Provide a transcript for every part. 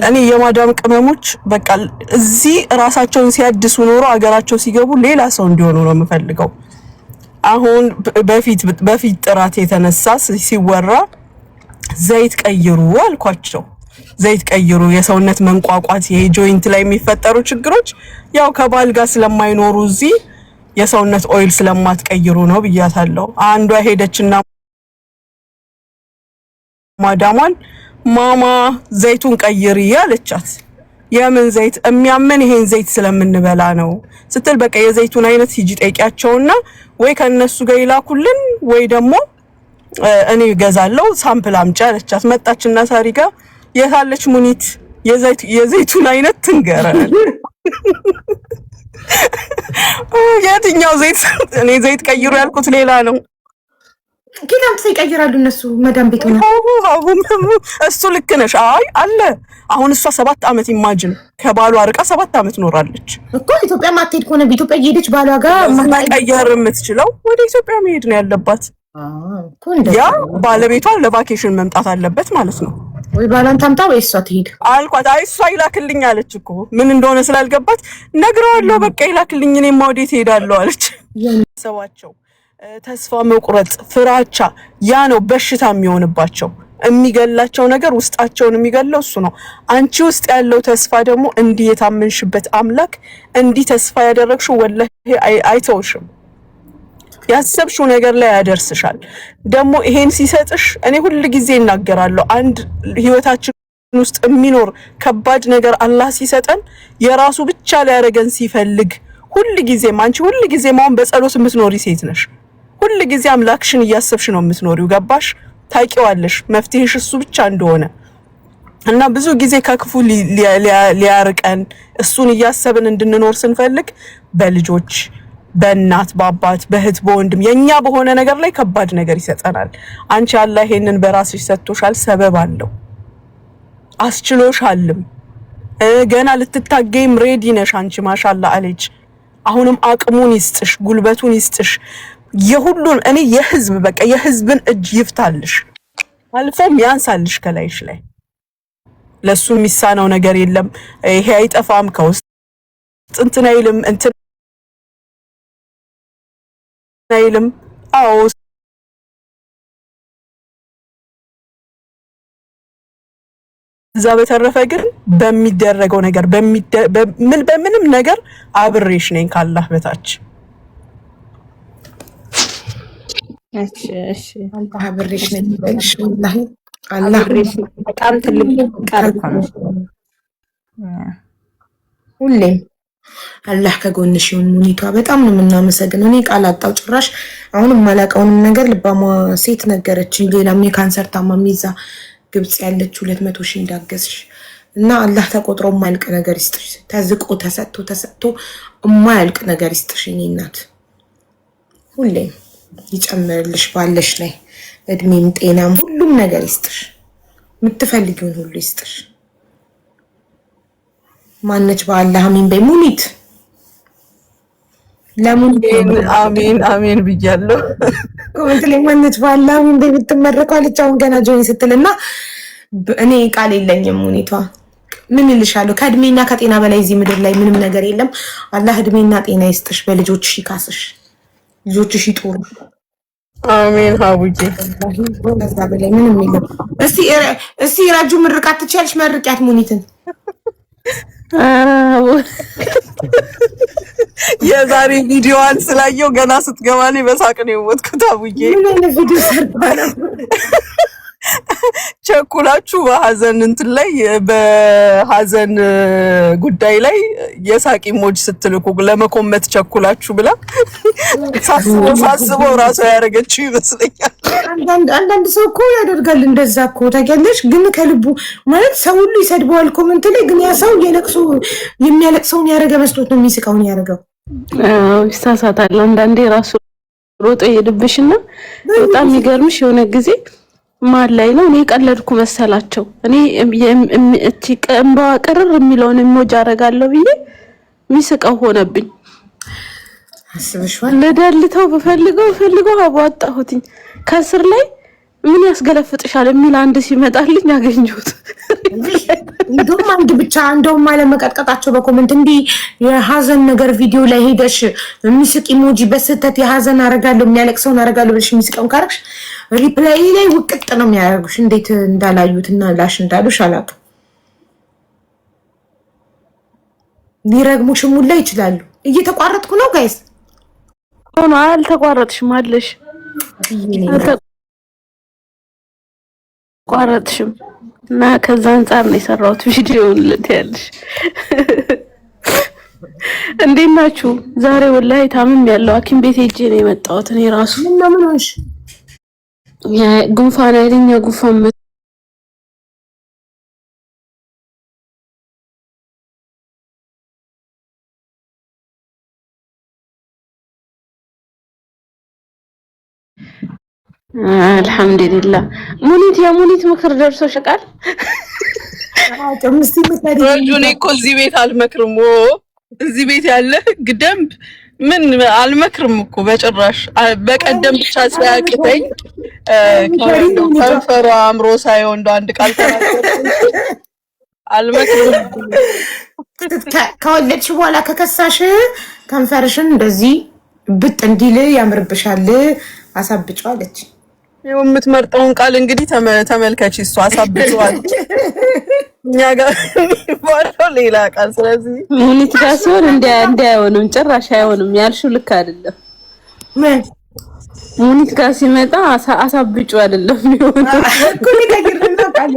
እኔ የማዳም ቅመሞች በቃ እዚህ ራሳቸውን ሲያድሱ ኖሮ አገራቸው ሲገቡ ሌላ ሰው እንዲሆኑ ነው የምፈልገው። አሁን በፊት ጥራት የተነሳ ሲወራ ዘይት ቀይሩ አልኳቸው። ዘይት ቀይሩ፣ የሰውነት መንቋቋት፣ የጆይንት ላይ የሚፈጠሩ ችግሮች ያው ከባል ጋር ስለማይኖሩ እዚህ የሰውነት ኦይል ስለማትቀይሩ ነው ብያታለሁ። አንዷ ሄደችና ማዳሟን ማማ ዘይቱን ቀይሪ አለቻት። የምን ዘይት? የሚያመን ይሄን ዘይት ስለምንበላ ነው ስትል በቃ የዘይቱን አይነት ሂጂ ጠይቂያቸውና ወይ ከነሱ ጋር ይላኩልን ወይ ደግሞ እኔ ገዛለው ሳምፕል አምጪ አለቻት። መጣችና ሳሪ ጋር የታለች ሙኒት የዘይቱን አይነት ትንገረን። የትኛው ዘይት? እኔ ዘይት ቀይሩ ያልኩት ሌላ ነው። ጌታም ይቀይራሉ እነሱ መዳም ቤት ነው። እሱ ልክ ነሽ። አይ አለ አሁን እሷ 7 ዓመት ኢማጂን ከባሏ ርቃ 7 ዓመት ኖራለች እኮ። ኢትዮጵያ ማትሄድ ከሆነ በኢትዮጵያ እየሄደች ባሏ ጋር መቀየር የምትችለው ወደ ኢትዮጵያ መሄድ ነው ያለባት። ያ ባለቤቷ ለቫኬሽን መምጣት አለበት ማለት ነው። ወይ ባላን ታምጣ ወይ እሷ ትሄድ አልኳት። አይ እሷ ይላክልኝ አለች እኮ ምን እንደሆነ ስላልገባት ነግረዋለሁ። በቃ ይላክልኝ እኔማ ወዴት እሄዳለሁ አለች። ሰዋቸው ተስፋ መቁረጥ፣ ፍራቻ ያ ነው በሽታ የሚሆንባቸው። የሚገላቸው ነገር ውስጣቸውን የሚገለው እሱ ነው። አንቺ ውስጥ ያለው ተስፋ ደግሞ እንዲህ የታመንሽበት አምላክ እንዲህ ተስፋ ያደረግሽው ወላሂ አይተውሽም። ያሰብሽው ነገር ላይ ያደርስሻል። ደግሞ ይሄን ሲሰጥሽ እኔ ሁሉ ጊዜ እናገራለሁ፣ አንድ ህይወታችን ውስጥ የሚኖር ከባድ ነገር አላህ ሲሰጠን የራሱ ብቻ ሊያደርገን ሲፈልግ ሁሉ ጊዜም አንቺ ሁሉ ጊዜም አሁን በጸሎት የምትኖሪ ሴት ነሽ። ሁሉ ጊዜ አምላክሽን እያሰብሽ ነው የምትኖሪው። ገባሽ? ታውቂዋለሽ መፍትሄሽ እሱ ብቻ እንደሆነ እና ብዙ ጊዜ ከክፉ ሊያርቀን እሱን እያሰብን እንድንኖር ስንፈልግ በልጆች በእናት በአባት በእህት በወንድም የኛ በሆነ ነገር ላይ ከባድ ነገር ይሰጠናል። አንቺ አላህ ይሄንን በራስሽ ሰጥቶሻል፣ ሰበብ አለው፣ አስችሎሻልም። ገና ልትታገይም ሬዲ ነሽ አንቺ ማሻአላህ አለች። አሁንም አቅሙን ይስጥሽ፣ ጉልበቱን ይስጥሽ። የሁሉን እኔ የህዝብ በቃ የህዝብን እጅ ይፍታልሽ፣ አልፎም ያንሳልሽ ከላይሽ ላይ። ለሱ የሚሳነው ነገር የለም። ይሄ አይጠፋም ከውስጥ እንትን አይልም እንትን አይልም። አዎ እዛ በተረፈ ግን በሚደረገው ነገር በምንም ነገር አብሬሽ ነኝ ካላህ በታች። እሺ አላህ አብሬሽ ነኝ ይበልሽ። ወላሂ አላህ በጣም ትልቅ ቀርፋ ነው። ሁሌም አላህ ከጎንሽ ይሁን። ሙኒቷ በጣም ነው የምናመሰግነው። እኔ ቃል አጣው ጭራሽ። አሁን የማላውቀውን ነገር ልባሟ ሴት ነገረችኝ። ሌላም የካንሰር ታማሚ ይዛ ግብጽ ያለችው 200,000 እንዳገዝሽ እና አላህ ተቆጥሮ የማያልቅ ነገር ይስጥሽ። ተዝቆ ተሰጥቶ የማያልቅ ነገር ይስጥሽ። እኔ እናት ሁሌም ይጨምርልሽ፣ ባለሽ ላይ እድሜም ጤናም ሁሉም ነገር ይስጥሽ። የምትፈልጊውን ሁሉ ይስጥሽ። ማነች በአላህ አሚን በይ ሙኒት። ለምን አሚን አሚን ብያለሁ። ኮሜንት ላይ ማነች በአላህ አሚን በይ ብትመረቀው አለች። አሁን ገና ጆይን ስትልና እኔ ቃል የለኝም ሙኒቷ። ምን እልሻለሁ? ከእድሜና ከጤና በላይ እዚህ ምድር ላይ ምንም ነገር የለም። አላህ እድሜና ጤና ይስጥሽ፣ በልጆችሽ ይካስሽ፣ ልጆችሽ ይጦሩ። አሚን ሀቡጂ። ከዛ በላይ ምንም የለም። እስቲ ራጁ ምርቃት ትችያለሽ? መርቂያት ሙኒትን። የዛሬ ቪዲዮዋን ስላየው ገና ስትገባ ላይ በሳቅ ነው የሞትኩት። አቡዬ ምን ቪዲዮ ሰርታ ነው? ቸኩላችሁ በሀዘን እንትን ላይ በሀዘን ጉዳይ ላይ የሳቂ ሞጅ ስትልኩ ለመኮመት ቸኩላችሁ ብላ ሳስበው ራሷ ያደረገችው ይመስለኛል። አንዳንድ ሰው እኮ ያደርጋል እንደዛ እኮ ታውቂያለሽ። ግን ከልቡ ማለት ሰው ሁሉ ይሰድበዋል ኮመንት ላይ። ግን ያ ሰው የሚያለቅሰውን ያደረገ መስሎት ነው የሚስቀውን ያደረገው። ይሳሳታል አንዳንዴ ራሱ ሮጦ ይሄድብሽና በጣም የሚገርምሽ የሆነ ጊዜ ማን ላይ ነው እኔ ቀለድኩ መሰላቸው። እኔ እቺ ቀንባዋ ቀረር የሚለውን ሞጅ አረጋለሁ ብዬ ሚስቀው ሆነብኝ። አስበሽዋል? ለዳልተው በፈልገው አባጣሁትኝ ከስር ላይ ምን ያስገለፍጥሻል የሚል አንድ ሲመጣልኝ አገኘሁት። እንደውም አንድ ብቻ እንደውም አለመቀጥቀጣቸው በኮሜንት እንዲህ የሀዘን ነገር ቪዲዮ ላይ ሄደሽ የሚስቅ ኢሞጂ በስህተት የሀዘን አረጋለሁ የሚያለቅሰውን አረጋለሁ ብለሽ የሚስቀውን ካረግሽ ሪፕላይ ላይ ውቅጥ ነው የሚያደርጉሽ። እንዴት እንዳላዩትና ላሽ እንዳሉሽ አላውቅም። ሊረግሙሽ ሙላ ይችላሉ። እየተቋረጥኩ ነው ጋይስ። ሆኖ አልተቋረጥሽም አለሽ ቋረጥሽም እና ከዛ አንፃር ነው የሰራሁት ቪዲዮውን ልትያለሽ። እንዴት ናችሁ? ዛሬ ወላሂ ታምም ያለው ሐኪም ቤት ሄጄ ነው የመጣሁት። እኔ ራሱ ምን ሆንሽ? ጉንፋን አይደኛ ጉንፋን አልሐምዱሊላህ። ሙኒት የሙኒት ምክር ደርሶሽ ቃል እኔ እኮ እዚህ ቤት አልመክርም። እዚህ ቤት ያለ ግደምብ ምን አልመክርም እኮ በጭራሽ። በቀደም ብቻ ሲያቅተኝ ከንፈሯ አምሮ ሳይሆን እንደው አንድ ቃል ተናገርኩ። አልመክርም። ከወለድሽ በኋላ ከከሳሽ ከንፈርሽን እንደዚህ ብጥ እንዲል ያምርብሻል አሳብጫው አለች። ይኸው የምትመርጠውን ቃል እንግዲህ ተመልከች። እሷ አሳብጫዋል እኛ ጋር ባለው ሌላ ቃል። ስለዚህ ሙኒት ጋር ሲሆን አይሆንም፣ ጭራሽ አይሆንም። ያልሽው ልክ አይደለም። ምን ሙኒት ጋር ሲመጣ አሳብጫው አይደለም የሚሆነው እኮ ለግርና ቃል።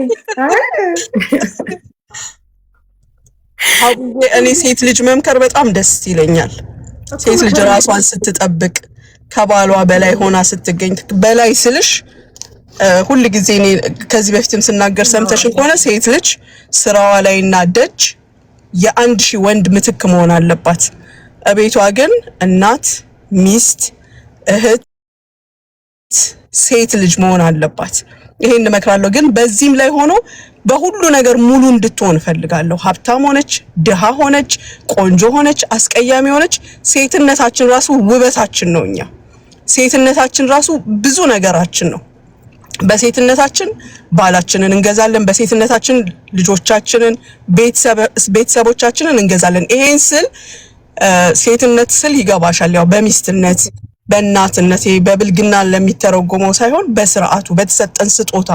እኔ ሴት ልጅ መምከር በጣም ደስ ይለኛል። ሴት ልጅ ራሷን ስትጠብቅ ከባሏ በላይ ሆና ስትገኝ፣ በላይ ስልሽ ሁሉ ጊዜ እኔ ከዚህ በፊትም ስናገር ሰምተሽን ከሆነ ሴት ልጅ ስራዋ ላይና ደጅ የ1000 ወንድ ምትክ መሆን አለባት። እቤቷ ግን እናት፣ ሚስት፣ እህት፣ ሴት ልጅ መሆን አለባት። ይሄን እመክራለሁ። ግን በዚህም ላይ ሆኖ በሁሉ ነገር ሙሉ እንድትሆን እፈልጋለሁ። ሀብታም ሆነች፣ ድሃ ሆነች፣ ቆንጆ ሆነች፣ አስቀያሚ ሆነች፣ ሴትነታችን ራሱ ውበታችን ነው። እኛ ሴትነታችን ራሱ ብዙ ነገራችን ነው። በሴትነታችን ባላችንን እንገዛለን። በሴትነታችን ልጆቻችንን፣ ቤተሰቦቻችንን እንገዛለን። ይሄን ስል ሴትነት ስል ይገባሻል። ያው በሚስትነት በእናትነት በብልግና ለሚተረጎመው ሳይሆን በስርዓቱ በተሰጠን ስጦታ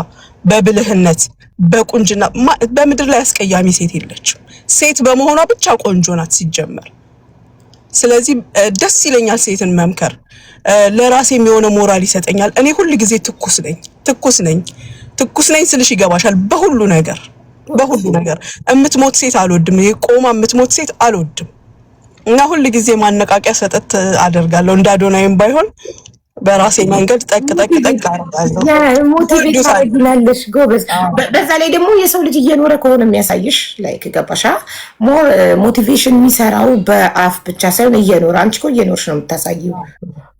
በብልህነት በቁንጅና በምድር ላይ አስቀያሚ ሴት የለችም። ሴት በመሆኗ ብቻ ቆንጆ ናት ሲጀመር። ስለዚህ ደስ ይለኛል ሴትን መምከር። ለራሴ የሚሆነ ሞራል ይሰጠኛል። እኔ ሁሉ ጊዜ ትኩስ ነኝ ስልሽ ይገባሻል። በሁሉ ነገር እምትሞት ሴት አልወድም። ቆማ እምትሞት ሴት አልወድም። እና ሁሉ ጊዜ ማነቃቂያ ሰጠት አደርጋለሁ። እንዳዶናይም ባይሆን በራሴ መንገድ ጠቅ አደርጋለሁ። ሞቲቬት አድርጊናለሽ ጎበዝ። በዛ ላይ ደግሞ የሰው ልጅ እየኖረ ከሆነ የሚያሳይሽ ላይክ ገባሻ። ሞር ሞቲቬሽን የሚሰራው በአፍ ብቻ ሳይሆን እየኖረ። አንቺ እኮ እየኖርሽ ነው የምታሳየው።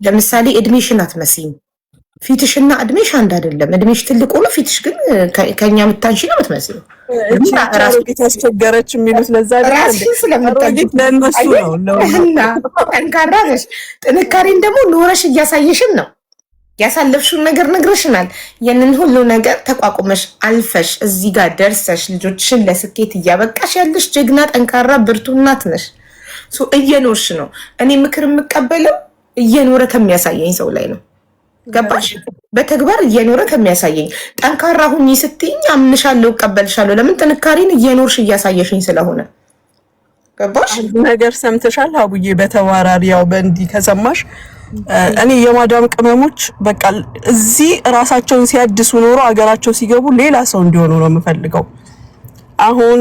ለምሳሌ እድሜሽን አትመስይም። ፊትሽና እድሜሽ አንድ አይደለም። እድሜሽ ትልቅ ሆኖ ፊትሽ ግን ከኛ የምታንሺ ነው የምትመስለው። ራሱ ያስቸገረች የሚሉት ለዛ ራስሽን ስለምታንሺ ለእነሱ ነው። እና ጠንካራ ነሽ። ጥንካሬን ደግሞ ኖረሽ እያሳየሽን ነው። ያሳለፍሽውን ነገር ነግረሽናል። ያንን ሁሉ ነገር ተቋቁመሽ አልፈሽ እዚህ ጋር ደርሰሽ ልጆችሽን ለስኬት እያበቃሽ ያለሽ ጀግና፣ ጠንካራ፣ ብርቱ እናት ነሽ። እየኖርሽ ነው። እኔ ምክር የምቀበለው እየኖረ ከሚያሳየኝ ሰው ላይ ነው። ገባሽ? በተግባር እየኖረ ከሚያሳየኝ ጠንካራ ሁኚ ስትይኝ አምንሻለሁ፣ እቀበልሻለሁ። ለምን? ጥንካሬን እየኖርሽ እያሳየሽኝ ስለሆነ። ገባሽ? ነገር ሰምተሻል አቡዬ። በተዋራሪ ያው በእንዲህ ከሰማሽ እኔ የማዳም ቅመሞች በቃ እዚህ ራሳቸውን ሲያድሱ ኖሮ አገራቸው ሲገቡ ሌላ ሰው እንዲሆኑ ነው የምፈልገው። አሁን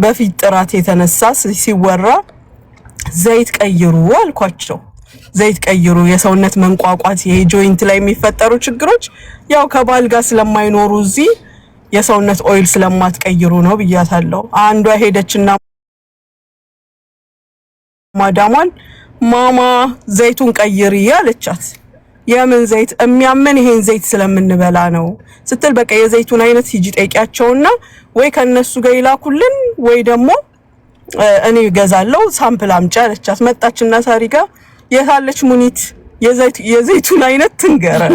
በፊት ጥራት የተነሳ ሲወራ ዘይት ቀይሩ አልኳቸው። ዘይት ቀይሩ። የሰውነት መንቋቋት፣ የጆይንት ላይ የሚፈጠሩ ችግሮች ያው ከባል ጋር ስለማይኖሩ እዚህ የሰውነት ኦይል ስለማትቀይሩ ነው ብያታለሁ። አንዷ ሄደችና ማዳሟን ማማ ዘይቱን ቀይሪ አለቻት። የምን ዘይት? የሚያመን ይሄን ዘይት ስለምንበላ ነው ስትል በቃ የዘይቱን አይነት ሂጂ ጠይቂያቸውና ወይ ከነሱ ጋር ይላኩልን ወይ ደግሞ እኔ ገዛለው ሳምፕል አምጪ አለቻት። መጣችና ሳሪ ጋር የታለች ሙኒት የዘይቱን አይነት ትንገረን።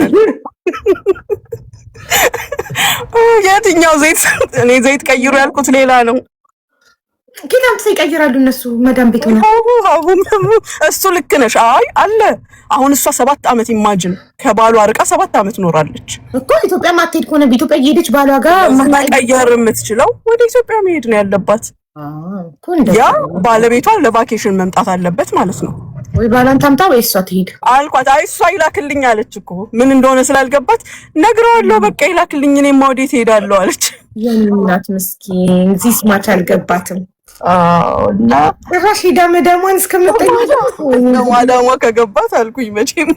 የትኛው ዘይት? እኔ ዘይት ቀይሩ ያልኩት ሌላ ነው። ግን አንተ ይቀይራሉ እነሱ መዳም ቤት ነው። እሱ ልክ ነሽ። አይ አለ አሁን እሷ 7 ዓመት ኢማጂን ከባሏ አርቃ 7 ዓመት ኖራለች እኮ። ኢትዮጵያ ማትሄድ ከሆነ በኢትዮጵያ እየሄደች ባሏ ጋር ማቀየር የምትችለው ወደ ኢትዮጵያ መሄድ ነው ያለባት። ያ ባለቤቷ ለቫኬሽን መምጣት አለበት ማለት ነው። ወይ ባላን ታምጣ ወይ እሷ ትሄድ አልኳት። አይ እሷ ይላክልኝ አለች እኮ ምን እንደሆነ ስላልገባት ነግረዋለሁ። በቃ ይላክልኝ እኔማ ወዴት እሄዳለሁ አለች። የእናት ምስኪን ዚስ ማች አልገባትም። እና ራሽ ሄዳ መዳሟን እስከምጠኝ ማዳሟ ከገባት አልኩኝ መቼም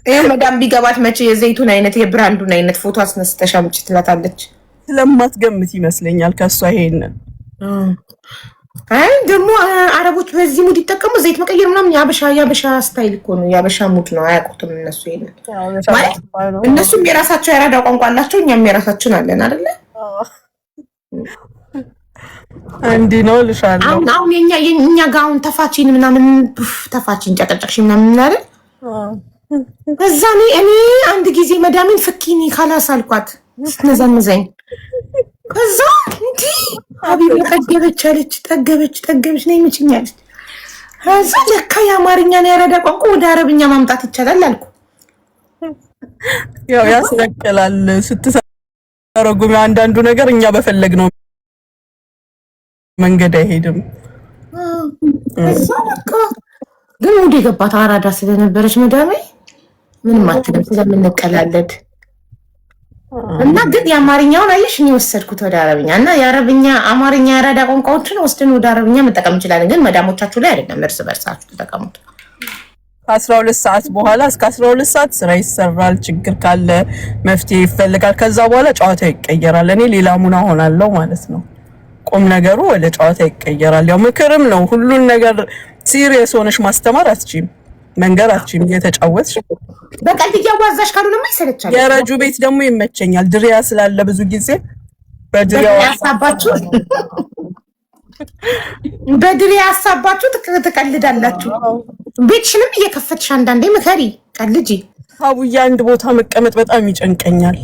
ይሄ መዳም ቢገባት መቼ የዘይቱን አይነት የብራንዱን አይነት ፎቶ አስነስተሽ አምጪ ትላታለች። ስለማትገምት ይመስለኛል ከሷ ይሄንን። አይ ደግሞ አረቦች በዚህ ሙድ ይጠቀሙ ዘይት መቀየር ምናምን ያበሻ ስታይል እኮ ነው፣ ያበሻ ሙድ ነው። አያውቁትም እነሱ ይሄንን ማለት እነሱም የራሳቸው ያራዳ ቋንቋ አላቸው፣ እኛም የራሳችን አለን አይደለ? እንዲህ ነው ልሻለሁ። አሁን የኛ ጋር አሁን ተፋቺን ምናምን ተፋቺን ጨቀጨቅሽ ምናምን አይደል? ከዛ እኔ አንድ ጊዜ መዳሜን ፍኪኒ ካላስ አልኳት ስትነዘንዘኝ። ከዛ እንዲ አቢባ ጠገበች አለች። ጠገበች ነው ይምችኛለች። ከዛ ለካ የአማርኛ ነው ያረዳ ቋንቋ ወደ አረብኛ ማምጣት ይቻላል አልኩ። ያው ያስነቅላል ስትተረጉም አንዳንዱ ነገር እኛ በፈለግነው መንገድ አይሄድም። ከዛ ለካ ግን ወደ ገባት አራዳ ስለነበረች መዳሜ ምንም አትልም ስለምንቀላለድ እና ግን የአማርኛውን አየሽ እኔ ወሰድኩት ወደ አረብኛ እና የአረብኛ አማርኛ ያራዳ ቋንቋዎችን ወስደን ወደ አረብኛ መጠቀም እንችላለን። ግን መዳሞቻችሁ ላይ አይደለም፣ እርስ በርሳችሁ ተጠቀሙት። ከ12 ሰዓት በኋላ እስከ 12 ሰዓት ስራ ይሰራል። ችግር ካለ መፍትሄ ይፈልጋል። ከዛ በኋላ ጨዋታ ይቀየራል። እኔ ሌላ ሙና ሆናለሁ ማለት ነው። ቁም ነገሩ ወደ ጨዋታ ይቀየራል። ያው ምክርም ነው። ሁሉን ነገር ሲሪየስ ሆነሽ ማስተማር አትችይም፣ መንገር አትችይም። እየተጫወትሽ በቀልድ እያዋዛሽ ካልሆነማ ይሰለቻል። የረጁ ቤት ደግሞ ይመቸኛል። ድሪያ ስላለ ብዙ ጊዜ በድሪያ ያሳባችሁ ትቀልዳላችሁ። ቤትሽንም እየከፈትሽ አንዳንዴ ምከሪ፣ ቀልጂ። አቡዬ አንድ ቦታ መቀመጥ በጣም ይጨንቀኛል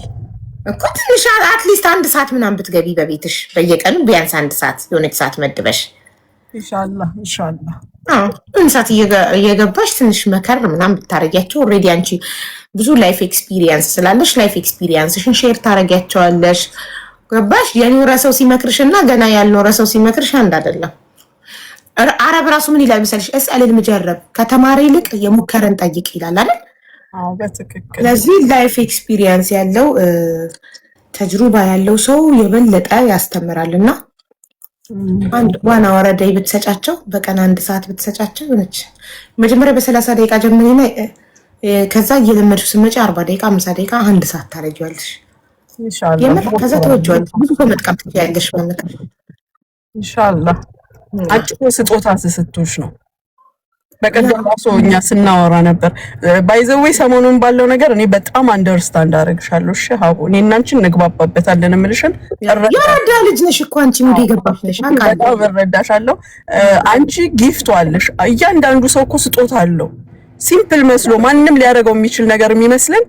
እኮ ትንሽ አትሊስት 1 ሰዓት ምናምን ብትገቢ በቤትሽ በየቀኑ ቢያንስ 1 ሰዓት የሆነች ሰዓት መድበሽ ኢንሻአላህ እንሳት እየገባሽ ትንሽ መከር ምናምን ብታረጊያቸው ኦልሬዲ አንቺ ብዙ ላይፍ ኤክስፒሪየንስ ስላለሽ ላይፍ ኤክስፒሪየንስሽን ሼር ታረጊያቸዋለሽ። ገባሽ? የኖረ ሰው ሲመክርሽና ገና ያልኖረ ሰው ሲመክርሽ አንድ አይደለም። አረብ ራሱ ምን ይላል መሰለሽ? እስአልል መጀረብ ከተማረ ይልቅ የሙከረን ጠይቅ ይላል አይደል? አዎ በትክክል። ስለዚህ ላይፍ ኤክስፒሪየንስ ያለው ተጅሩባ ያለው ሰው የበለጠ ያስተምራልና አንድ ዋና ወረዳይ ብትሰጫቸው በቀን 1 ሰዓት ብትሰጫቸው ነች። መጀመሪያ በ30 ደቂቃ ጀምሪና ከዛ እየለመድሽ ስትመጪ 40 ደቂቃ 50 ደቂቃ 1 ሰዓት ታረጊዋለሽ ኢንሻአላህ። ከዛ ተወጇል ብዙ በመጥቃት ያለሽ ማለት ነው ኢንሻአላህ። አጭሩ ስጦታ ስስቶሽ ነው። በቀደም ራሱ እኛ ስናወራ ነበር። ባይዘዌ ሰሞኑን ባለው ነገር እኔ በጣም አንደርስታንድ አደረግሻለሁ። እሺ ሀቡ እኔ እና አንቺ እንግባባበታለን እምልሽን ያረዳ ልጅ ነሽ እኮ አንቺ ሙዴ ገባሽ ነሽ አቃለው እረዳሻለሁ። አንቺ ጊፍት አለሽ። እያንዳንዱ ሰው እኮ ስጦታ አለው። ሲምፕል መስሎ ማንንም ሊያደርገው የሚችል ነገር የሚመስለን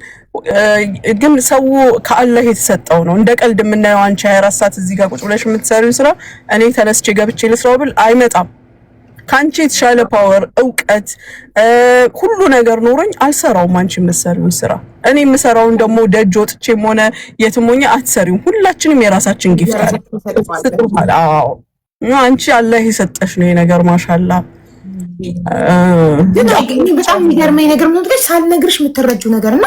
ግን ሰው ከአላህ የተሰጠው ነው። እንደ ቀልድ የምናየው አንቺ 24 ሰዓት እዚህ ጋር ቁጭ ብለሽ የምትሰሪው ስራ እኔ ተነስቼ ገብቼ ልስራው ብል አይመጣም። ካንቺ የተሻለ ፓወር እውቀት ሁሉ ነገር ኖሮኝ አልሰራውም አንቺ የምትሰሪውን ስራ። እኔ የምሰራውን ደግሞ ደጅ ወጥቼም ሆነ የትም ሆኜ አትሰሪውም። ሁላችንም የራሳችን ጊፍት አለ። አዎ አንቺ አላህ የሰጠሽ ነው የነገር ማሻአላ። ግን በጣም የሚገርመኝ ነገር ምን እንደሆነ ሳልነግርሽ የምትረጂው ነገርና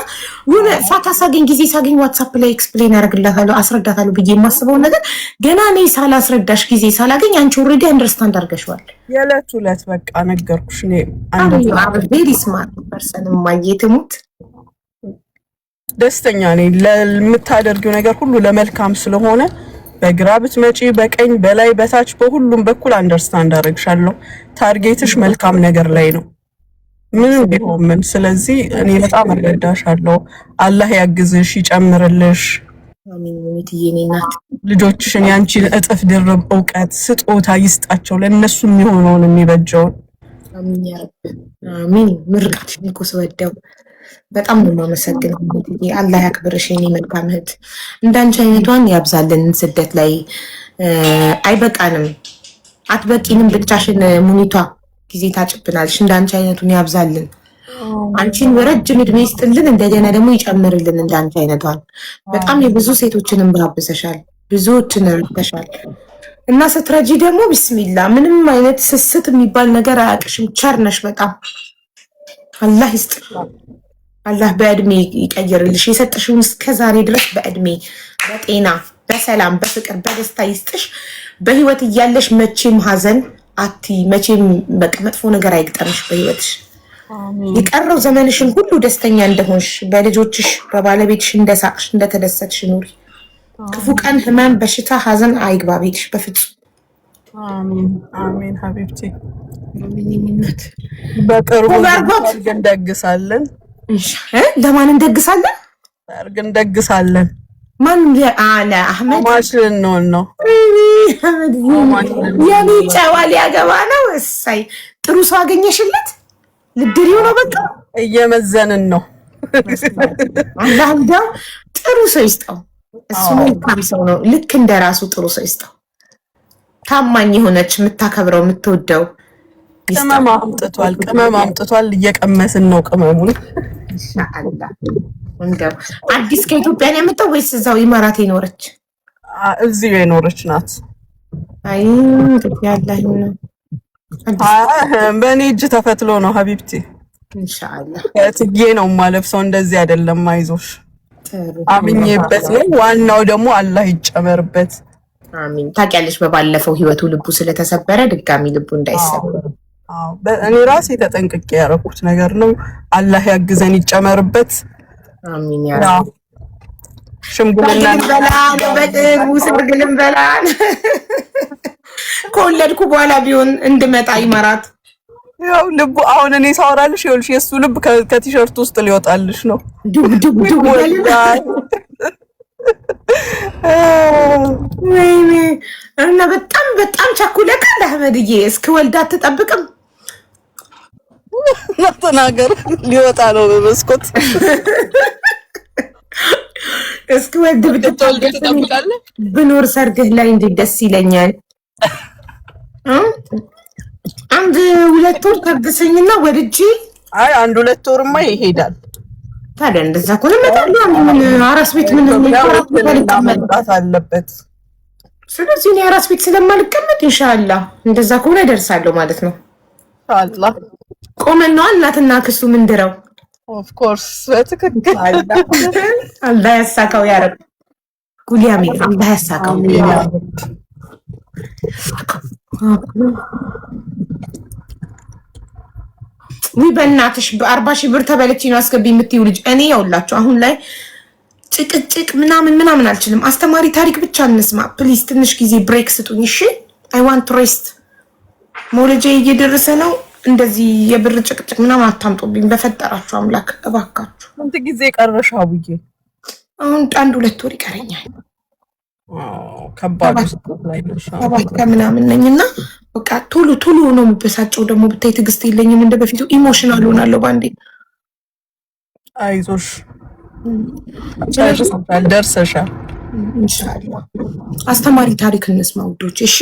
የሆነ ፋታ ሳገኝ ጊዜ ሳገኝ ዋትስአፕ ላይ ኤክስፕሌን አደርግላታለሁ አስረዳታለሁ ብዬ የማስበውን ነገር ገና እኔ ሳላስረዳሽ ጊዜ ሳላገኝ አንቺ ኦልሬዲ አንደርስታንድ አድርገሽዋል። የዕለት ዕለት በቃ ነገርኩሽ። እኔ ቬሪ ስማርት ፐርሰን ማየት ሙት ደስተኛ ነኝ። ለምታደርጊው ነገር ሁሉ ለመልካም ስለሆነ በግራ ብትመጪ በቀኝ በላይ በታች በሁሉም በኩል አንደርስታንድ አደርግሻለሁ። ታርጌትሽ መልካም ነገር ላይ ነው ምንም ቢሆን ምን። ስለዚህ እኔ በጣም እረዳሻለሁ። አላህ ያግዝሽ ይጨምርልሽ። አሚን ወይትዬኔናት ልጆችሽን ያንቺን እጥፍ ድርብ እውቀት ስጦታ ይስጣቸው ለነሱ የሚሆነውን የሚበጀው። አሚን ያ ረብ አሚን። ምርቃትሽን እኮ ስወደው በጣም ነው የማመሰግነው። አላህ ያክብርሽ የኔ መልካም እህት። እንዳንቺ አይነቷን ያብዛልን። ስደት ላይ አይበቃንም፣ አትበቂንም ብቻሽን ሙኒቷ ጊዜ ታጭብናለሽ። እንዳንቺ አይነቱን ያብዛልን። አንቺን ረጅም እድሜ ይስጥልን፣ እንደገና ደግሞ ይጨምርልን። እንዳንቺ አይነቷን በጣም የብዙ ሴቶችን እንባ አብሰሻል፣ ብዙዎችን ረድተሻል። እና ስትረጂ ደግሞ ቢስሚላ ምንም አይነት ስስት የሚባል ነገር አያውቅሽም። ቸር ነሽ በጣም አላህ ይስጥ። አላህ በእድሜ ይቀይርልሽ። የሰጠሽውን እስከ ዛሬ ድረስ በእድሜ በጤና በሰላም በፍቅር በደስታ ይስጥሽ። በህይወት እያለሽ መቼም ሀዘን አቲ መቼም በቃ መጥፎ ነገር አይግጠምሽ በህይወትሽ። የቀረው ዘመንሽን ሁሉ ደስተኛ እንደሆንሽ በልጆችሽ በባለቤትሽ እንደሳቅሽ እንደተደሰትሽ ኑሪ። ክፉ ቀን፣ ህመም፣ በሽታ፣ ሀዘን አይግባ ቤትሽ በፍጹም። አሜን አሜን። ሀቢብቲ በቅርቡ ሰርግ እንደግሳለን። ለማን እንደግሳለን? ሰርግ እንደግሳለን። ማን አለ? አህመድ ማሽን ነው የኔ ጨዋ ሊያገባ ነው። እሳይ ጥሩ ሰው አገኘሽለት። ልድሪው ነው በቃ እየመዘንን ነው። አላህ እንደው ጥሩ ሰው ይስጠው። እሱ መልካም ሰው ነው። ልክ እንደራሱ ጥሩ ሰው ይስጠው። ታማኝ የሆነች የምታከብረው የምትወደው ቅመም አምጥቷል። እየቀመስን ነው ቅመሙን። ኢንሻአላህ እንደው አዲስ ከኢትዮጵያ ነው የመጣው ወይስ እዛው ኢማራት የኖረች? እዚሁ የኖረች ናት። አይ ያላህ ነው። በእኔ እጅ ተፈትሎ ነው ሀቢብቲ። ኢንሻአላህ እትዬ ነው ማለብሰው። እንደዚህ አይደለም፣ አይዞሽ አምኜበት ነው። ዋናው ደግሞ አላህ ይጨመርበት። አሚን። ታውቂያለሽ በባለፈው ህይወቱ ልቡ ስለተሰበረ ድጋሚ ልቡ እንዳይሰበር እኔ ራሴ ተጠንቅቄ ያደረኩት ነገር ነው። አላህ ያግዘን፣ ይጨመርበት። አሚን። ያ ሽምግልና በላን በቅርቡ ሰርግልን በላን። ከወለድኩ በኋላ ቢሆን እንድመጣ ይመራት። ያው ልቡ አሁን እኔ ሳወራልሽ ይኸውልሽ የሱ ልብ ከቲሸርት ውስጥ ሊወጣልሽ ነው። ዱብ ዱብ ዱብ ወይኔ እና በጣም ቸኩለካል አህመድዬ። እስክወልድ አትጠብቅም? ተናገር። ሊወጣ ነው በመስኮት። እስክወልድ ብትወልድ ትጠብቃለህ? ብኖር ሰርግህ ላይ እንዴት ደስ ይለኛል። አንድ 2 ወር ታግሰኝና ወልጄ። አይ 1-2 ወርማ ይሄዳል። ታዲያ እንደዛ ከሆነ እመጣለሁ። ምን አራስ ቤት ምን መምጣት አለበት። ስለዚህ እኔ አራስ ቤት ስለማልቀመጥ ኢንሻአላህ እንደዛ ከሆነ እደርሳለሁ ማለት ነው። ኢንሻአላህ ቆመን ነው እናትና ክሱ ምንድረው። ኦፍ ኮርስ በትክክል አላህ ያሳካው ያ ረብ። ጉሊያሚ አላህ ያሳካው። ወይ በእናትሽ በ40,000 ብር ተበለች ነው አስገቢ የምትይው ልጅ። እኔ ያውላችሁ አሁን ላይ ጭቅጭቅ ምናምን አልችልም። አስተማሪ ታሪክ ብቻ እንስማ ፕሊዝ። ትንሽ ጊዜ ብሬክ ስጡኝ እሺ። አይ ዋንት ሬስት። ሞለጄ እየደረሰ ነው። እንደዚህ የብር ጭቅጭቅ ምናምን አታምጡብኝ በፈጠራችሁ አምላክ እባካችሁ። ስንት ጊዜ ቀረሽ አቡዬ? አሁን 1-2 ወር ይቀረኛል። ከባድ ላይ ነው። ሰባት ከምናምን ነኝና በቃ ቶሎ ነው የምበሳጨው። ደግሞ ብታይ ትዕግስት የለኝም እንደ በፊቱ ኢሞሽናል ሆናለሁ ባንዴ። አይዞሽ ደርሰሻል። ኢንሻአላህ። አስተማሪ ታሪክ እንስማ ውዶች እሺ።